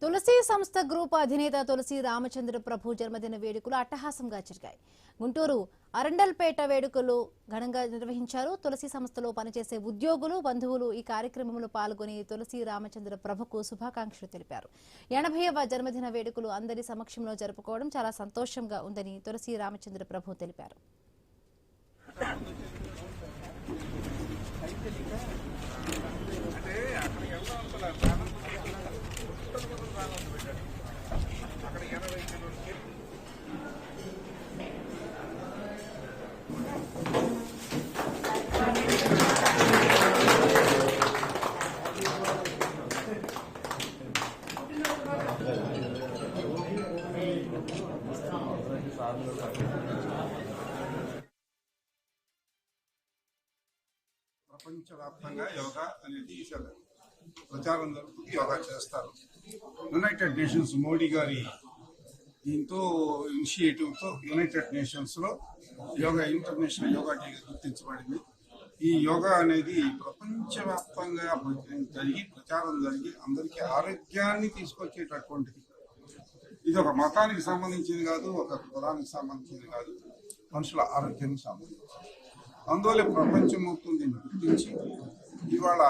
తులసి సంస్థ గ్రూప్ అధినేత తులసి రామచంద్ర ప్రభు జన్మదిన వేడుకలు అట్టహాసంగా జరిగాయి. గుంటూరు అరండల్పేట వేడుకలు ఘనంగా నిర్వహించారు. తులసి సంస్థలో పనిచేసే ఉద్యోగులు, బంధువులు ఈ కార్యక్రమంలో పాల్గొని తులసి రామచంద్ర ప్రభుకు శుభాకాంక్షలు తెలిపారు. 80వ జన్మదిన వేడుకలు అందరి సమక్షంలో జరుపుకోవడం చాలా సంతోషంగా ఉందని తులసి రామచంద్ర ప్రభు తెలిపారు. ప్రపంచవ్యాప్తంగా యోగా అనేది ప్రచారం జరుగుతుంది. యోగా చేస్తారు. యునైటెడ్ నేషన్స్ మోడీ గారి దీంతో ఇనిషియేటివ్తో యునైటెడ్ నేషన్స్ లో యోగా ఇంటర్నేషనల్ యోగా డే గుర్తించబడింది. ఈ యోగా అనేది ప్రపంచవ్యాప్తంగా ప్రచారం జరిగి అందరికీ ఆరోగ్యాన్ని తీసుకొచ్చేటటువంటిది. ఇది ఒక మతానికి సంబంధించింది కాదు, ఒక కులానికి సంబంధించింది కాదు, మనుషుల ఆరోగ్యానికి సంబంధించింది. అందువల్ల ప్రపంచం మొత్తం దీన్ని గుర్తించి ఇవాళ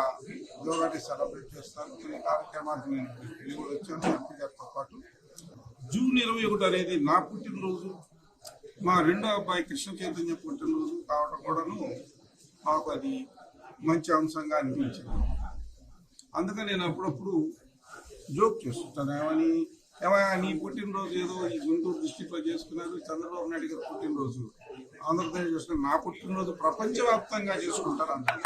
యోగా డే సెలబ్రేట్ చేస్తారు. కొన్ని కార్యక్రమాలకు నేను వెళ్ళి కూడా వచ్చాను ఎంపీ గారితో పాటు. జూన్ 21 అనేది నా పుట్టినరోజు, మా రెండో అబ్బాయి కృష్ణ చైతన్య పుట్టినరోజు కావడం కూడాను మాకు అది మంచి అంశంగా అనిపించింది. అందుకని నేను అప్పుడప్పుడు జోక్ చేస్తుంటాను. ఏమైనా నీ పుట్టినరోజు ఏదో ఈ గుంటూరు డిస్టిక్ లో చేసుకున్నారు, చంద్రబాబు నాయుడు గారి పుట్టినరోజు ఆంధ్రప్రదేశ్ చేసుకున్నారు, నా పుట్టినరోజు ప్రపంచవ్యాప్తంగా చేసుకుంటారు అందరూ.